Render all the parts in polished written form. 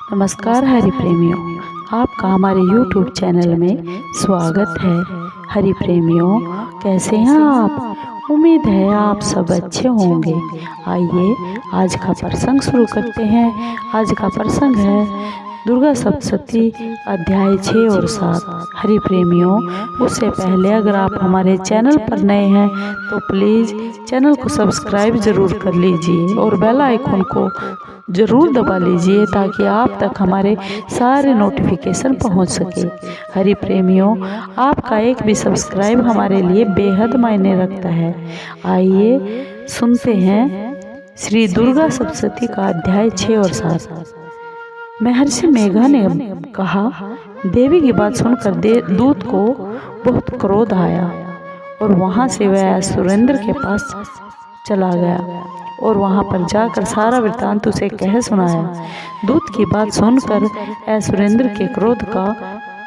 नमस्कार हरि प्रेमियों, आपका हमारे YouTube चैनल में स्वागत है। हरि प्रेमियों, कैसे हैं आप? उम्मीद है आप सब अच्छे होंगे। आइए आज का प्रसंग शुरू करते हैं। आज का प्रसंग है दुर्गा सप्तशती अध्याय 6 और 7। हरि प्रेमियों, उससे पहले अगर आप हमारे चैनल पर नए हैं तो प्लीज़ चैनल को सब्सक्राइब ज़रूर कर लीजिए और बेल आइकन को ज़रूर दबा लीजिए ताकि आप तक हमारे सारे नोटिफिकेशन पहुंच सके। हरि प्रेमियों, आपका एक भी सब्सक्राइब हमारे लिए बेहद मायने रखता है। आइए सुनते हैं श्री दुर्गा सप्तशती का अध्याय 6 और 7। महर्षि मेघा ने कहा, देवी की बात सुनकर दूत को बहुत क्रोध आया और वहां से वह सुरेंद्र के पास चला गया और वहां पर जाकर सारा वृत्तांत उसे कह सुनाया। दूत की बात सुनकर सुरेंद्र के क्रोध का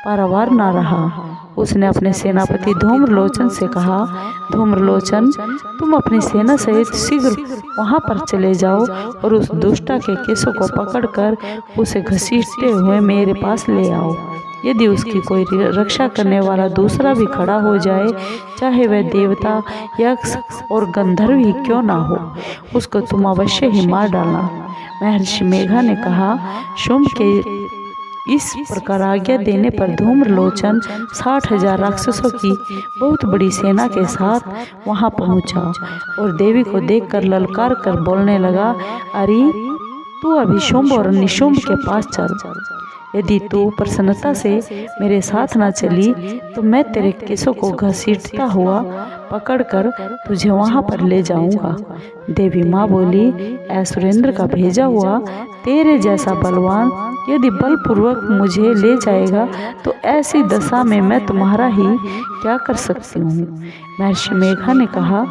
पारावार न रहा। उसने अपने सेनापति धूम्रलोचन से कहा, धूम्रलोचन, तुम अपनी सेना सहित शीघ्र वहां पर चले जाओ और उस दुष्टा के केसों को पकड़कर उसे घसीटते हुए मेरे पास ले आओ। यदि उसकी कोई रक्षा करने वाला दूसरा भी खड़ा हो जाए, चाहे वह देवता, यक्ष और गंधर्व ही क्यों ना हो, उसको तुम अवश्य ही मार डालना। महर्षि मेघा ने कहा, शुंभ के इस प्रकार आज्ञा देने पर धूम्रलोचन 60,000 राक्षसों की बहुत बड़ी सेना के साथ वहां पहुंचा और देवी को देखकर ललकार कर बोलने लगा, अरे तू अभी शुंभ और निशुंभ के पास चल। यदि तू प्रसन्नता से मेरे साथ न चली तो मैं तेरे केसों को घसीटता हुआ पकड़कर तुझे वहां पर ले जाऊंगा। देवी माँ बोली, ऐ सुरेंद्र का भेजा हुआ तेरे जैसा बलवान यदि बलपूर्वक मुझे ले जाएगा तो ऐसी दशा में मैं तुम्हारा ही क्या कर सकती हूँ। महर्षि मेघा ने कहा।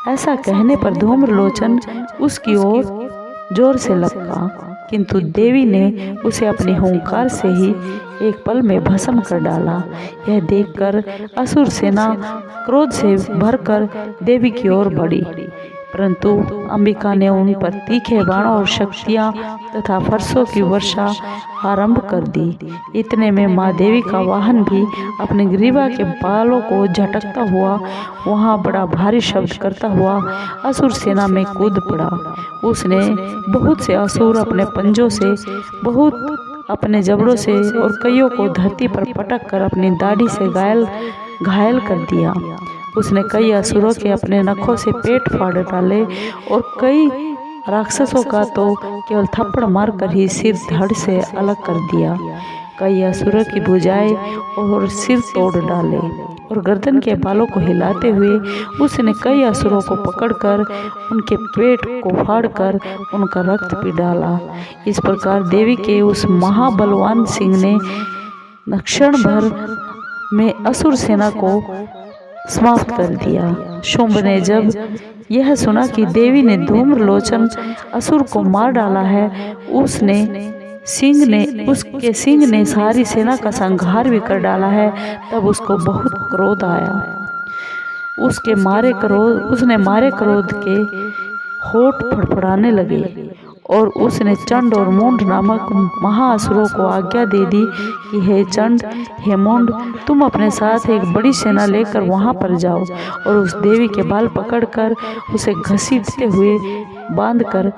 ऐसा कहने पर धूम्रलोचन उसकी ओर जोर से लपका, किंतु देवी ने उसे अपने हुंकार से ही एक पल में भस्म कर डाला। यह देखकर असुर सेना क्रोध से भरकर देवी की ओर बढ़ी, परंतु अंबिका ने उन पर तीखे बाणों और शक्तियां तथा फरसों की वर्षा आरंभ कर दी। इतने में माँ देवी का वाहन भी अपने ग्रीवा के बालों को झटकता हुआ वहां बड़ा भारी शब्द करता हुआ असुर सेना में कूद पड़ा। उसने बहुत से असुर अपने पंजों से, बहुत अपने जबड़ों से और कईयों को धरती पर पटक कर अपनी दाढ़ी से घायल कर दिया। उसने कई असुरों के अपने नखों से पेट फाड़ डाले और कई राक्षसों का तो केवल थप्पड़ मारकर ही सिर धड़ से अलग कर दिया। कई असुरों की भुजाएं और सिर तोड़ डाले और गर्दन के बालों को हिलाते हुए उसने कई असुरों को पकड़कर उनके पेट को फाड़कर उनका रक्त पी डाला। इस प्रकार देवी के उस महाबलवान सिंह ने क्षण भर में असुर सेना को समाप्त कर दिया। शुंभ ने जब यह सुना कि देवी ने धूम्रलोचन असुर को मार डाला है, उसके सिंह ने सारी सेना का संहार भी कर डाला है, तब उसको बहुत क्रोध आया। उसने मारे क्रोध के होठ फड़फड़ाने लगे और उसने चंड और मूंड नामक महाअसुरों को आज्ञा दे दी कि हे चंड, हे मूंड, तुम अपने साथ एक बड़ी सेना लेकर वहां पर जाओ और उस देवी के बाल पकड़कर उसे घसीटते हुए बांधकर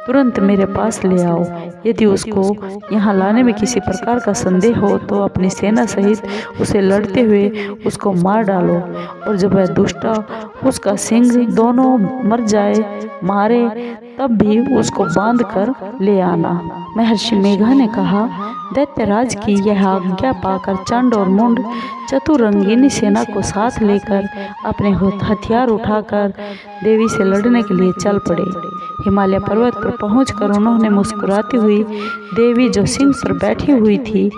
तुरंत मेरे पास ले आओ। यदि उसको यहाँ लाने में किसी प्रकार का संदेह हो तो अपनी सेना सहित उसे लड़ते हुए उसको मार डालो और जब वह दुष्टा उसका सिंह दोनों मर मारे तब भी उसको बांध कर ले आना। महर्षि मेघा ने कहा, दैत्यराज की यह आज्ञा पाकर चंड और मुंड चतुरंगिनी सेना को साथ लेकर अपने हथियार उठाकर देवी से लड़ने के लिए चल पड़े। हिमालय पर्वत पर पहुंचकर उन्होंने मुस्कुराती हुई देवी जो सिंह पर बैठी हुई थी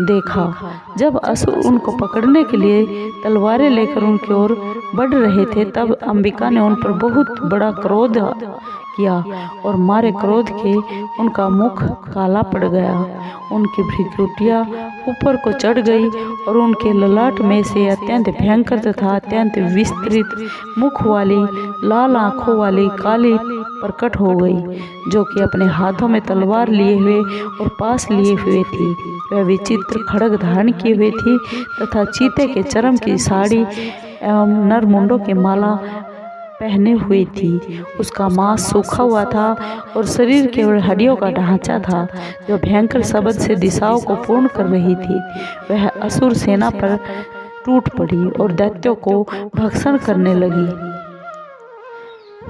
देखा। जब असुर उनको पकड़ने के लिए तलवारें लेकर उनकी ओर बढ़ रहे थे तब अंबिका ने उन पर बहुत बड़ा क्रोध किया और मारे क्रोध के उनका मुख काला पड़ गया, उनकी भ्रुकुटियां ऊपर को चढ़ गई और उनके ललाट में से अत्यंत भयंकर तथा अत्यंत विस्तृत मुख वाली, लाल आंखों वाली, काली प्रकट हो गई, जो कि अपने हाथों में तलवार लिए हुए और पास लिए हुए थी। वह विचित्र खड्ग धारण किए हुए थी तथा चीते के चर्म की साड़ी एवं नरमुंडों की माला पहने हुए थी। उसका मांस सूखा हुआ था और शरीर केवल हड्डियों का ढांचा था, जो भयंकर शब्द से दिशाओं को पूर्ण कर रही थी। वह असुर सेना पर टूट पड़ी और दैत्यों को भक्षण करने लगी।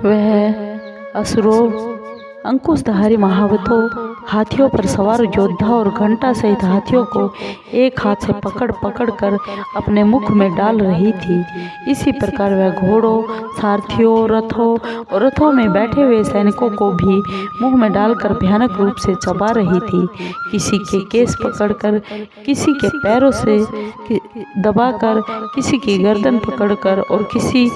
वह असुरों अंकुशधारी महावतों, हाथियों पर सवार योद्धा और घंटा सहित हाथियों को एक हाथ से पकड़ पकड़ कर अपने मुख में डाल रही थी। इसी प्रकार वह घोड़ों, सारथियों, रथों और रथों में बैठे हुए सैनिकों को भी मुंह में डालकर भयानक रूप से चबा रही थी। किसी के केस पकड़कर, किसी के पैरों से दबाकर, किसी की गर्दन पकड़कर और किसी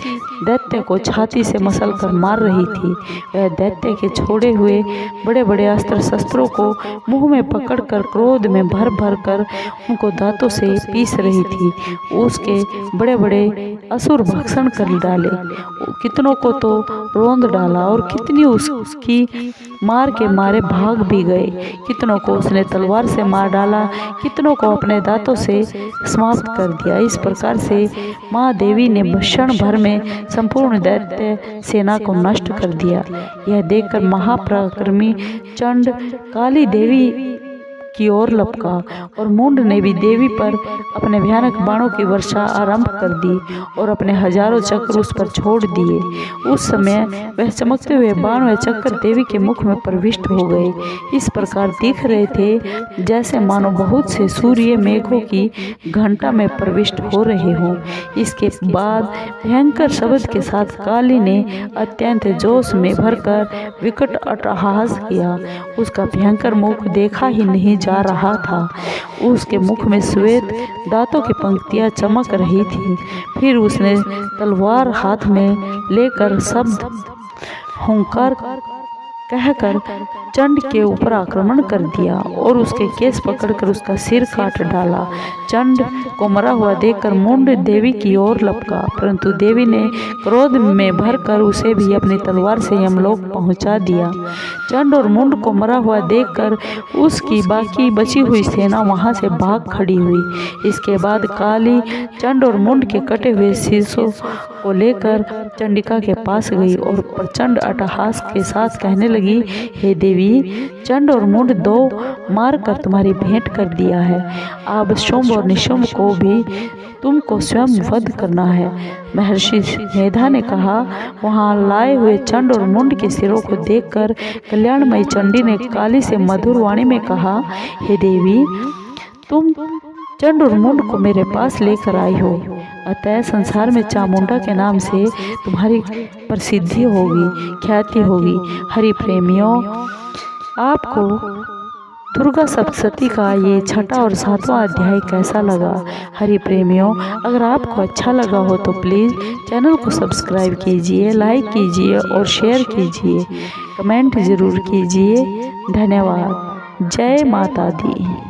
दैत्य को छाती से मसलकर मार रही थी। वह दैत्य के छोड़े हुए बड़े बड़े अस्त्र शस्त्रों को मुंह में पकड़कर क्रोध में भर भर कर उनको दांतों से पीस रही थी। उसके बड़े बड़े असुर भक्षण कर डाले, कितनों को तो रोंद डाला और कितनी उसकी मार के मारे भाग भी गए। कितनों को उसने तलवार से मार डाला, कितनों को अपने दांतों से समाप्त कर दिया। इस प्रकार से माँ देवी ने क्षण भर में संपूर्ण दैत्य सेना को नष्ट कर दिया। यह देखकर महापराक्रमी चंड काली देवी की ओर लपका और मुंड ने भी देवी पर अपने भयानक बाणों की वर्षा आरंभ कर दी और अपने हजारों चक्र उस पर छोड़ दिए। उस समय वह चमकते हुए बाण व चक्र देवी के मुख में प्रविष्ट हो गए। इस प्रकार दिख रहे थे जैसे मानो बहुत से सूर्य मेघों की घंटा में प्रविष्ट हो रहे हों। इसके बाद भयंकर शब्द के साथ काली ने अत्यंत जोश में भरकर विकट अट्टहास किया। उसका भयंकर मुख देखा ही नहीं जा रहा था। उसके मुख में श्वेत दांतों की पंक्तियां चमक रही थी। फिर उसने तलवार हाथ में लेकर शब्द हुंकार कहकर चंड के ऊपर आक्रमण कर दिया और उसके केस पकड़कर उसका सिर काट डाला। चंड को मरा हुआ देखकर मुंड देवी की ओर लपका, परंतु देवी ने क्रोध में भरकर उसे भी अपनी तलवार से यमलोक पहुंचा दिया। चंड और मुंड को मरा हुआ देखकर उसकी बाकी बची हुई सेना वहां से भाग खड़ी हुई। इसके बाद काली चंड और मुंड के कटे हुए शीर्षों को लेकर चंडिका के पास गई और प्रचंड अट्टहास के साथ कहने लगी, हे देवी, चंड और मुंड दो मारकर तुम्हारी भेंट कर दिया है। अब शुंभ और निशुंभ को भी तुमको स्वयं वध करना है। महर्षि मेधा ने कहा। वहां लाए हुए चंड और मुंड के सिरों को देखकर कल्याणमयी चंडी ने काली से मधुर वाणी में कहा, हे देवी, तुम चंड और मुंड को मेरे पास लेकर आई हो, अतः संसार में चामुंडा के नाम से तुम्हारी प्रसिद्धि होगी, ख्याति होगी। हरि प्रेमियों, आपको दुर्गा सप्तशती का ये छठा और सातवां अध्याय कैसा लगा? हरि प्रेमियों, अगर आपको अच्छा लगा हो तो प्लीज़ चैनल को सब्सक्राइब कीजिए, लाइक कीजिए और शेयर कीजिए, कमेंट ज़रूर कीजिए। धन्यवाद। जय माता दी।